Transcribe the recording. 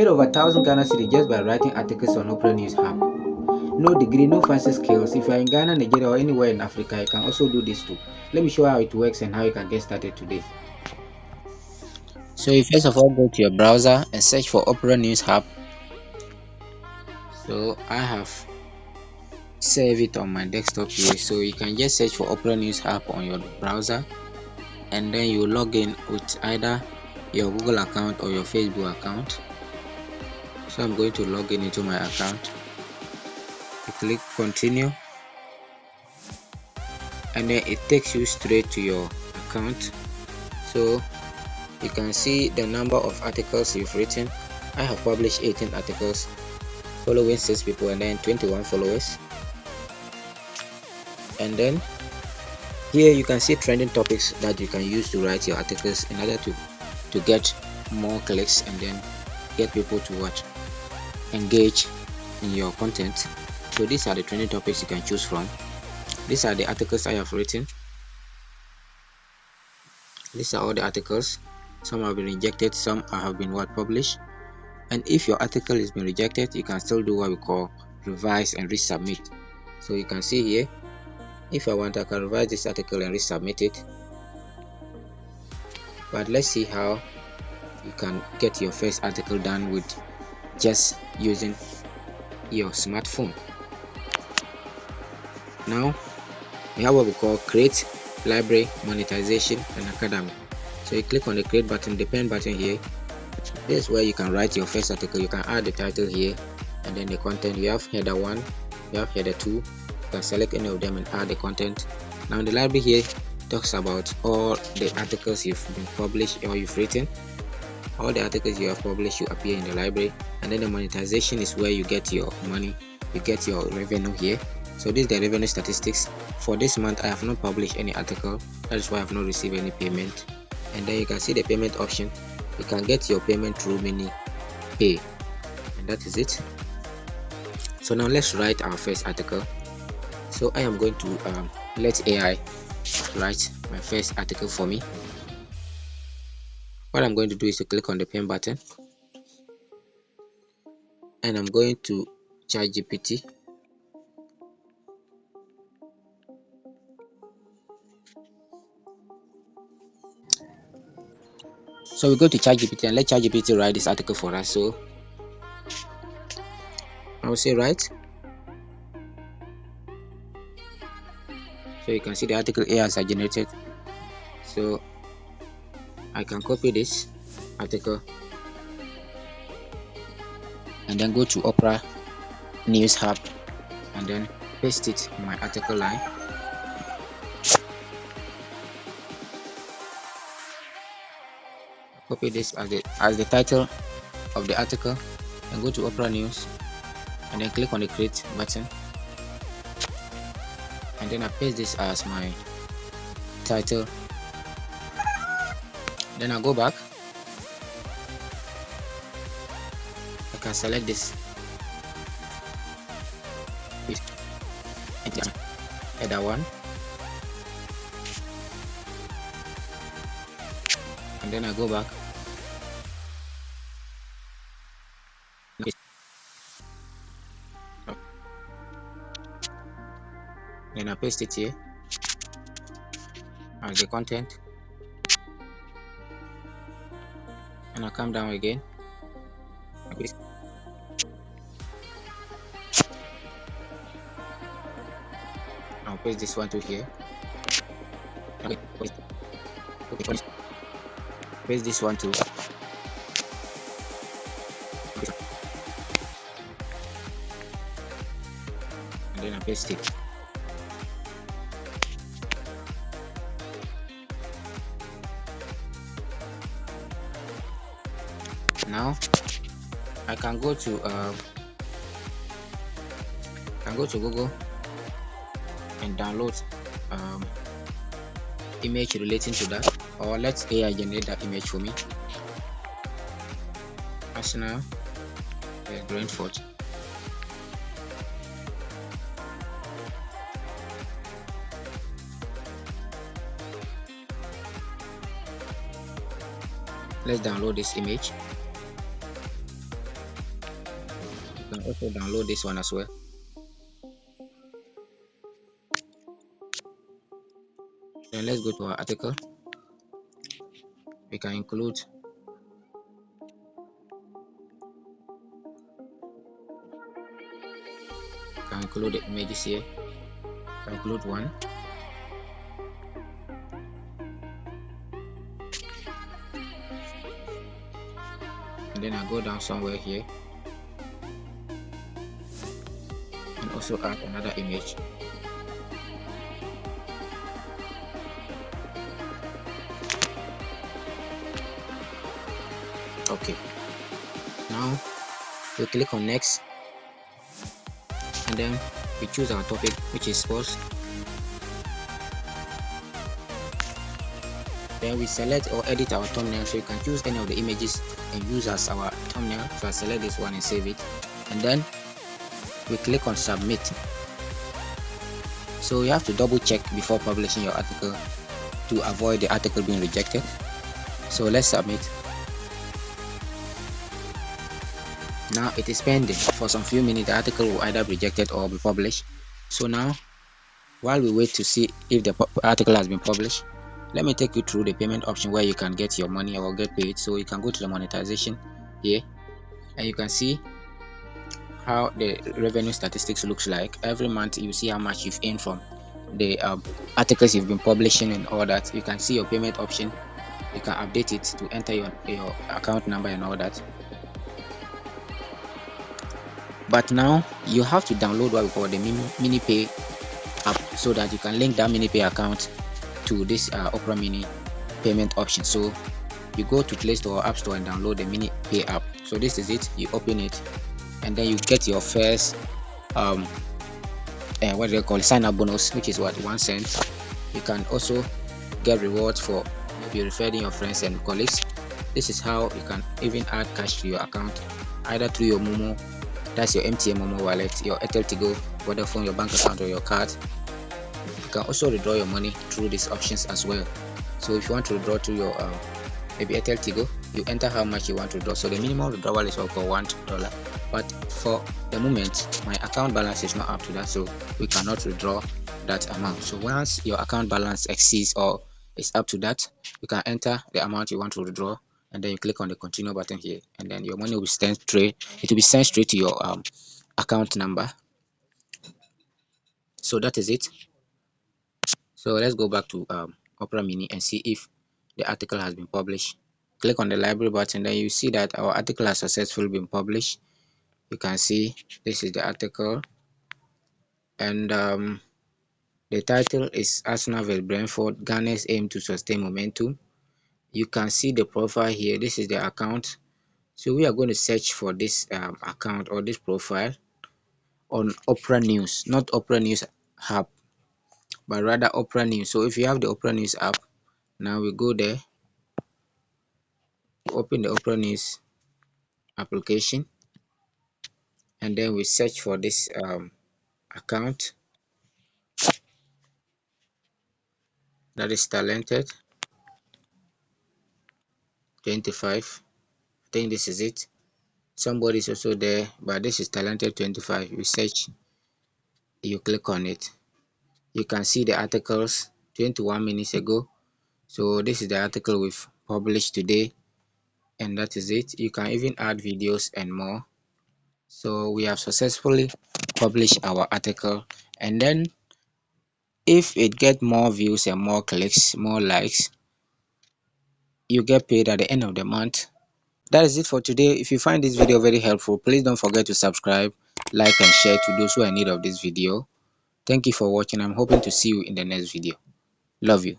over 1,000 Ghana cedis just by writing articles on Opera News Hub. No degree, no fancy skills. If you are in Ghana, Nigeria, or anywhere in Africa, you can also do this too. Let me show you how it works and how you can get started today. So you first of all go to your browser and search for Opera News Hub. So I have saved it on my desktop here. So you can just search for Opera News Hub on your browser, and then you log in with either your Google account or your Facebook account. So I'm going to log in into my account. You click continue, and then it takes you straight to your account. So you can see the number of articles you've written. I have published 18 articles, following 6 people, and then 21 followers. And then here you can see trending topics that you can use to write your articles in order to get more clicks and then get people to engage in your content. So these are the trending topics you can choose from. These are the articles I have written. These are all the articles. Some have been rejected, some have been published. And if your article has been rejected, you can still do what we call revise and resubmit. So you can see here, if I want, I can revise this article and resubmit it. But let's see how you can get your first article done with just using your smartphone. Now we have what we call create, library, monetization, and academy. So you click on the create button, the pen button here. This is where you can write your first article. You can add the title here, and then the content. You have header 1, you have header 2. You can select any of them and add the content. Now the library here talks about all the articles you've been published or you've written. All the articles you have published, you appear in the library. And then the monetization is where you get your money, you get your revenue here. So this is the revenue statistics. For this month I have not published any article, that is why I have not received any payment. And then you can see the payment option. You can get your payment through mini pay, and that is it. So now let's write our first article. So I am going to let AI write my first article for me. What I'm going to do is to click on the pen button, and I'm going to ChatGPT. So we go to ChatGPT and let ChatGPT write this article for us. So I will say write. So you can see the article AI has generated. So I can copy this article and then go to Opera News Hub and then paste it in my article line. Copy this as the title of the article, and go to Opera News and then click on the create button, and then I paste this as my title. Then I go back. I can select this header 1, and then I go back. Then I paste it here as the content, and I come down again. I'll paste this one to here. Paste this one too. And then I paste it. Now I can go to Google and download image relating to that, or let AI generate that image for me. Arsenal, Brentford. Let's download this image. also download this one as well. Then let's go to our article. We can include the images here. Can include one. And then I go down somewhere here and also add another image. Okay, now we click on next, and then we choose our topic, which is sports. Then we select or edit our thumbnail, so you can choose any of the images and use as our thumbnail. So I select this one and save it, and then we click on submit. So you have to double check before publishing your article to avoid the article being rejected. So let's submit. Now it is pending. For some few minutes the article will either be rejected or be published. So now, while we wait to see if the article has been published, let me take you through the payment option where you can get your money or get paid. So you can go to the monetization here, and you can see how the revenue statistics looks like. Every month you see how much you've earned from the articles you've been publishing and all that. You can see your payment option. You can update it to enter your account number and all that. But now you have to download what we call the MiniPay app, so that you can link that MiniPay account to this Opera Mini payment option. So you go to Play Store or App Store and download the MiniPay app. So this is it. You open it, and then you get your first what do they call sign up bonus, which is what, 1 cent. You can also get rewards for maybe referring your friends and colleagues. This is how you can even add cash to your account, either through your Momo, that's your MTN Momo wallet, your Airtel Tigo, Vodafone, your bank account, or your card. You can also withdraw your money through these options as well. So if you want to withdraw to your maybe Airtel Tigo, you enter how much you want to withdraw. So the minimum withdrawal is for $1, but for the moment my account balance is not up to that, so we cannot withdraw that amount. So once your account balance exceeds or is up to that, you can enter the amount you want to withdraw, and then you click on the continue button here, and then your money will be sent straight. It will be sent straight to your account number. So that is it. So let's go back to Opera Mini and see if the article has been published. Click on the library button, then you see that our article has successfully been published. You can see this is the article, and the title is Arsenal vs Brentford, Ghana's aim to sustain momentum. You can see the profile here. This is the account. So we are going to search for this account or this profile on Opera News, not Opera News Hub, but rather Opera News. So if you have the Opera News app, now we go there, open the Opera News application, and then we search for this account, that is Talented 25. I think this is it. Somebody is also there, but this is Talented 25. You search, you click on it, you can see the articles 21 minutes ago. So this is the article we've published today, and that is it. You can even add videos and more. So we have successfully published our article, and then if it get more views and more clicks, more likes, you get paid at the end of the month. That is it for today. If you find this video very helpful, please don't forget to subscribe, like, and share to those who are in need of this video. Thank you for watching. I'm hoping to see you in the next video. Love you.